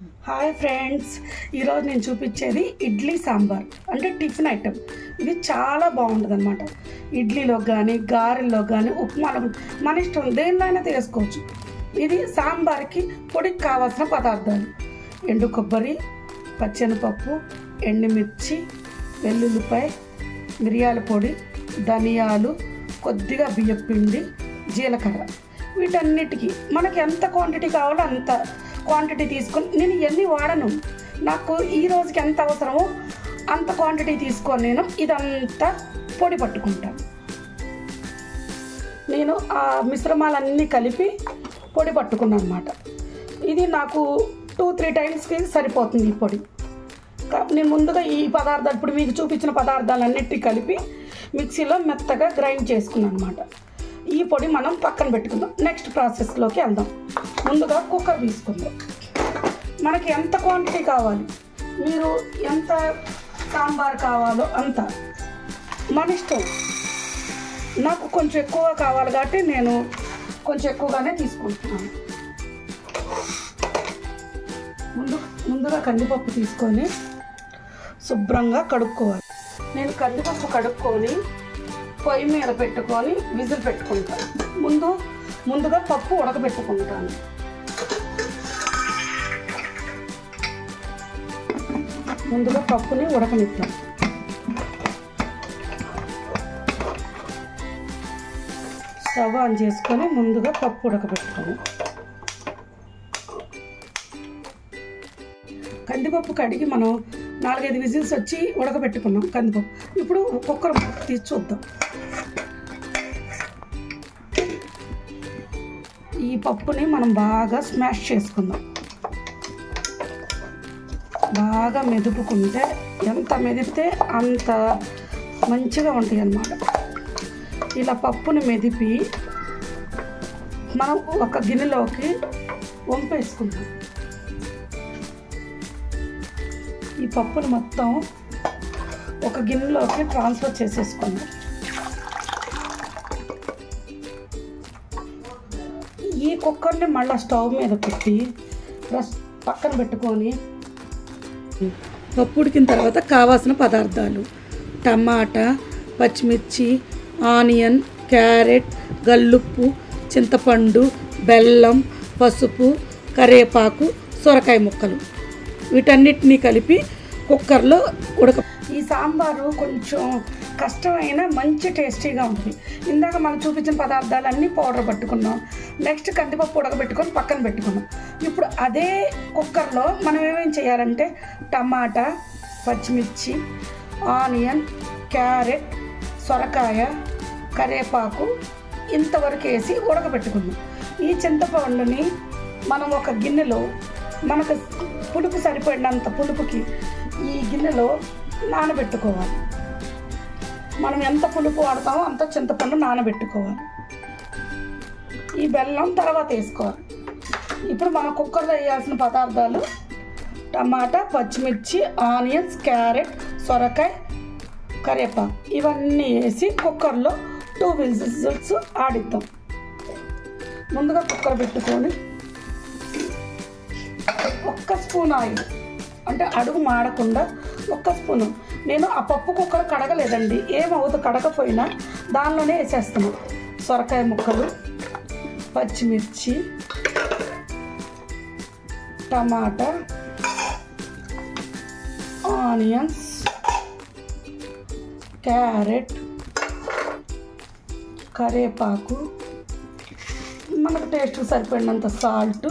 Hi friends, ఈరోజు నేను చూపించేది ఇడ్లీ సాంబార్ అంటే టిఫిన్ ఐటెం. ఇది చాలా బాగుంటుంది అనమాట. ఇడ్లీలో కానీ గారెల్లో కానీ ఉప్మాలో మన ఇష్టం దేనిలో తీసుకోవచ్చు. ఇది సాంబార్కి పొడికి కావాల్సిన పదార్థాలు: ఎండు కొబ్బరి, పచ్చెనపప్పు, ఎండుమిర్చి, వెల్లుల్లిపాయ, మిరియాల పొడి, ధనియాలు, కొద్దిగా బియ్యపిండి, జీలకర్ర. వీటన్నిటికీ మనకి ఎంత క్వాంటిటీ కావాలో అంత క్వాంటిటీ తీసుకొని, నేను ఇవన్నీ వాడను, నాకు ఈ రోజుకి ఎంత అవసరమో అంత క్వాంటిటీ తీసుకొని నేను ఇదంతా పొడి పట్టుకుంటాను. నేను ఆ మిశ్రమాలన్నీ కలిపి పొడి పట్టుకున్నాను అనమాట. ఇది నాకు 2-3 టైమ్స్కి సరిపోతుంది ఈ పొడి. నేను ముందుగా ఈ పదార్థాలు, ఇప్పుడు మీకు చూపించిన పదార్థాలన్నిటి కలిపి మిక్సీలో మెత్తగా గ్రైండ్ చేసుకున్నాను అనమాట. ఈ పొడి మనం పక్కన పెట్టుకుందాం. నెక్స్ట్ ప్రాసెస్లోకి వెళ్దాం. ముందుగా కుక్కర్ తీసుకుందాం. మనకి ఎంత క్వాంటిటీ కావాలి, మీరు ఎంత సాంబార్ కావాలో అంత మన ఇష్టం. నాకు కొంచెం ఎక్కువ కావాలి కాబట్టి నేను కొంచెం ఎక్కువగానే తీసుకుంటున్నాను. ముందుగా కందిపప్పు తీసుకొని శుభ్రంగా కడుక్కోవాలి. నేను కందిపప్పు కడుక్కొని పొయ్యి మీద పెట్టుకొని విజిల్ పెట్టుకుంటాను. ముందుగా పప్పు ఉడకబెట్టుకుంటాను. ముందుగా పప్పుని ఉడకనిస్తాను. స్టవ్ ఆన్ చేసుకొని ముందుగా పప్పు ఉడకబెట్టుకోను. కందిపప్పు కడిగి మనం 4-5 విజిల్స్ వచ్చి ఉడకబెట్టుకున్నాం కందిపప్పు. ఇప్పుడు కుక్కర్ తీసి చూద్దాం. ఈ పప్పుని మనం బాగా స్మాష్ చేసుకుందాం. బాగా మెదుపుకుంటే, ఎంత మెదిపితే అంత మంచిగా ఉంటాయి అన్నమాట. ఇలా పప్పుని మెదిపి మనం ఒక గిన్నెలోకి వంపేసుకుందాం. ఈ పప్పుని మొత్తం ఒక గిన్నెలోకి ట్రాన్స్ఫర్ చేసేసుకుందాం. ఈ కుక్కర్ని మళ్ళీ స్టవ్ మీద పెట్టి పక్కన పెట్టుకొని, పప్పు ఉడికిన తర్వాత కావాల్సిన పదార్థాలు: టమాటా, పచ్చిమిర్చి, ఆనియన్, క్యారెట్, గల్లుప్పు, చింతపండు, బెల్లం, పసుపు, కరివేపాకు, సొరకాయ ముక్కలు. వీటన్నిటినీ కలిపి కుక్కర్లో ఈ సాంబారు కొంచెం కష్టమైన మంచి టేస్టీగా ఉంటుంది. ఇందాక మనం చూపించిన పదార్థాలన్నీ పౌడర్ పట్టుకున్నాం. నెక్స్ట్ కందిపప్పు ఉడకబెట్టుకొని పక్కన పెట్టుకున్నాం. ఇప్పుడు అదే కుక్కర్లో మనం ఏమేమి చేయాలంటే టమాటా, పచ్చిమిర్చి, ఆనియన్, క్యారెట్, సొరకాయ, కరివేపాకు ఇంతవరకు వేసి ఉడకబెట్టుకున్నాం. ఈ చింతపండుని మనం ఒక గిన్నెలో, మనకు పులుపు సరిపడినంత పులుపుకి ఈ గిన్నెలో నానబెట్టుకోవాలి. మనం ఎంత పులుపు వాడతామో అంత చింతపండు నానబెట్టుకోవాలి. ఈ బెల్లం తర్వాత వేసుకోవాలి. ఇప్పుడు మనం కుక్కర్లో వేయాల్సిన పదార్థాలు: టమాటా, పచ్చిమిర్చి, ఆనియన్స్, క్యారెట్, సొరకాయ, కరివేపాకు. ఇవన్నీ వేసి కుక్కర్లో 2 విజిల్స్ ఆడిద్దాం. ముందుగా కుక్కర్ పెట్టుకొని 1 స్పూన్ ఆయిల్, అంటే అడుగు మాడకుండా 1 స్పూను. నేను ఆ పప్పు కుక్కర్ కడగలేదండి, ఏమవుతుంది కడగపోయినా దానిలోనే వేసేస్తున్నాను. సొరకాయ ముక్కలు, పచ్చిమిర్చి, టమాటా, ఆనియన్స్, క్యారెట్, కరివేపాకు, మనకు టేస్ట్ సరిపడినంత సాల్ట్,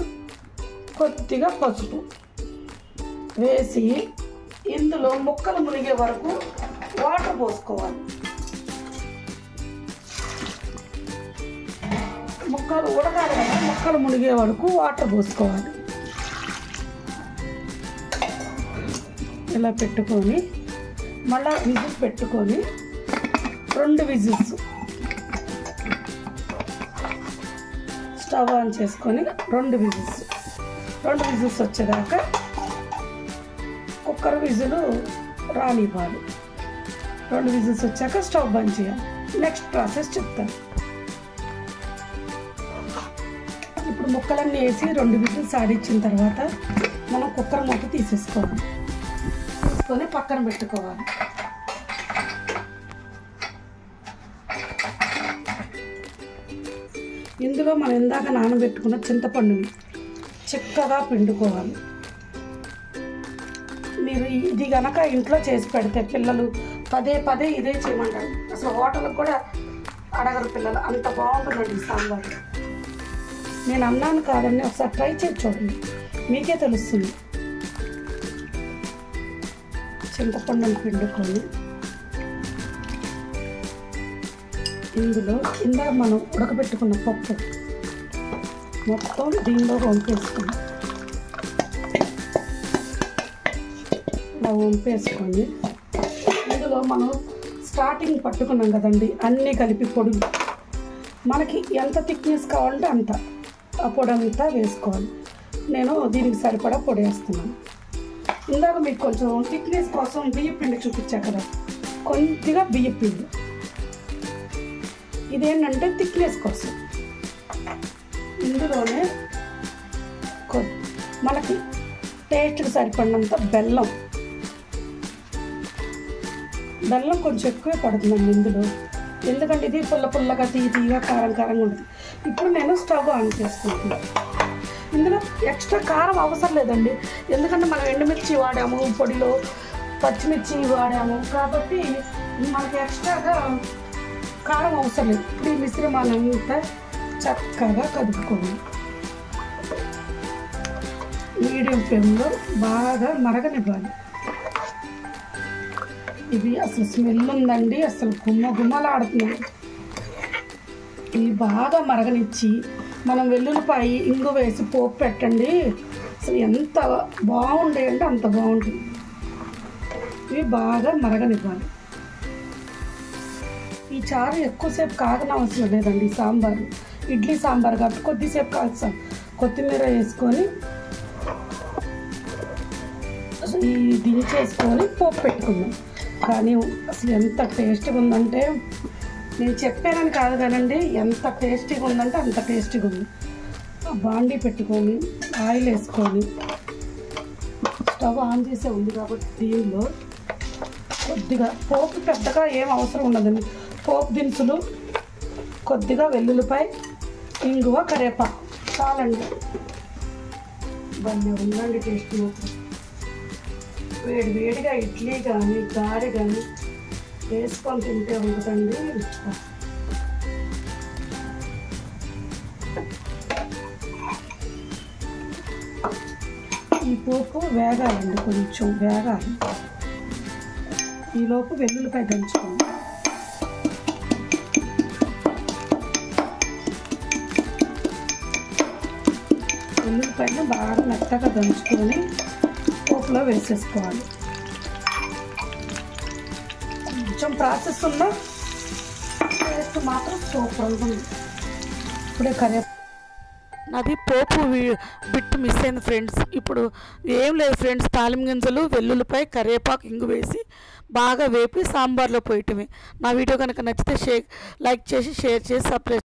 కొద్దిగా పసుపు వేసి ఇందులో ముక్కలు మునిగే వరకు వాటర్ పోసుకోవాలి. ముక్కలు ఉడకాలి కదా, ముక్కలు మునిగే వరకు వాటర్ పోసుకోవాలి. ఇలా పెట్టుకొని మళ్ళీ విజిల్ పెట్టుకొని 2 విజిల్స్ స్టవ్ ఆన్ చేసుకొని 2 విజిల్స్ వచ్చేదాకా కుక్కర్ విజిల్ రానివ్వాలి. 2 విజిల్స్ వచ్చాక స్టవ్ బంద్ చేయాలి. నెక్స్ట్ ప్రాసెస్ చెప్తాను. ఇప్పుడు ఇప్పుడు ముక్కలన్నీ వేసి 2 విజిల్స్ ఆడించిన తర్వాత మనం కుక్కర్ మూత తీసుకొని పక్కన పెట్టుకోవాలి. ఇందులో మనం ఇందాక నానబెట్టుకున్న చింతపండుని చిక్కగా పిండుకోవాలి. మీరు ఇది కనుక ఇంట్లో చేసి పెడితే పిల్లలు పదే పదే ఇదే చేయమంటారు. అసలు హోటల్కి కూడా అడగరు పిల్లలు, అంత బాగుంటుందండి ఈ సాంబార్. నేను అన్నాను కాదండి, ఒకసారి ట్రై చేసి చూడండి, మీకే తెలుస్తుంది. చింతపండుని పిండుకొని ఇందులో ఇందాక మనం ఉడకబెట్టుకున్న పప్పు మొత్తం దీనిలో వంపేసుకొని ఇలా వంపేసుకొని ఇందులో మనం స్టార్టింగ్ పట్టుకున్నాం కదండి, అన్నీ కలిపి పొడుగు మనకి ఎంత థిక్నెస్ కావాలంటే అంత ఆ పొడి అంతా వేసుకోవాలి. నేను దీనికి సరిపడా పొడి వేస్తున్నాను. ఇందాక మీకు కొంచెం థిక్నెస్ కోసం బియ్య పిండి చూపించా కదా, కొద్దిగా బియ్య పిండి, ఇదేంటంటే థిక్నెస్ కోసం. ఇందులోనే మనకి టేస్ట్కి సరిపడినంత బెల్లం కొంచెం ఎక్కువే పడుతుందండి ఇందులో, ఎందుకంటే ఇది పుల్లగా తీయగా కారంగా ఉంటుంది. ఇప్పుడు నేను స్టవ్ ఆన్ చేసుకుంటున్నాను. ఇందులో ఎక్స్ట్రా కారం అవసరం లేదండి, ఎందుకంటే మనం ఎండుమిర్చి వాడాము, పొడిలో పచ్చిమిర్చి వాడాము కాబట్టి మనకి ఎక్స్ట్రాగా కారం అవసరం లేదు. ఇప్పుడు ఈ మిశ్రమాన్నంతా చక్కగా కదుపుకోవాలి. మీడియం ఫ్లేమ్లో బాగా మరగనివ్వాలి. ఇది అసలు స్మెల్ ఉందండి, అసలు గుమ్మలాడుతుంది. ఇవి బాగా మరగనిచ్చి మనం వెల్లుల్లిపాయి ఇంగు వేసి పోపు పెట్టండి, అసలు ఎంత బాగుండే అంటే అంత బాగుంటుంది. ఇవి బాగా మరగనివ్వాలి. ఈ చారు ఎక్కువసేపు కాగనవసరం లేదండి. ఈ సాంబారు ఇడ్లీ సాంబార్ కాబట్టి కొద్దిసేపు కాల్చాం. కొత్తిమీర వేసుకొని ఈ దించేసుకొని పోపు పెట్టుకుందాం. కానీ అసలు ఎంత టేస్టీగా ఉందంటే, నేను చెప్పానని కాదు కానండి, ఎంత టేస్టీగా ఉందంటే అంత టేస్టీగా ఉంది. బాండీ పెట్టుకొని ఆయిల్ వేసుకొని స్టవ్ ఆన్ చేసే ఉంది కాబట్టి దీనిలో కొద్దిగా పోపు పెద్దగా ఏం అవసరం ఉండదండి. పోపు దినుసులు, కొద్దిగా వెల్లుల్లిపాయ, ఇంగువ, కరివేపాకు చాలండి. భలే ఉందండి టేస్ట్ మాత్రం. వేడిగా ఇడ్లీ కానీ గారె కానీ వేసుకొని తింటే ఉంటుందండి. ఈ పోపు వేగాలండి, కొంచెం వేగాలి. ఈలోపు వెల్లుల్లిపాయ దంచుకోండి. వెల్లుల్లిపాయను బాగా మెత్తగా దంచుకొని పోపులో వేసేసుకోవాలి. కొంచెం ప్రాసెస్ ఉన్న టేస్ట్ మాత్రం సూపర్ ఉంటుంది. ఇప్పుడే నాది పోపు బిట్టు మిస్ అయింది ఫ్రెండ్స్. ఇప్పుడు ఏం లేదు ఫ్రెండ్స్, తాలింపు గింజలు, వెల్లుల్లిపాయ, కరివేపాకు, ఇంగు వేసి బాగా వేపి సాంబార్లో పోయటమే. నా వీడియో కనుక నచ్చితే లైక్ చేసి, షేర్ చేసి, సబ్స్క్రైబ్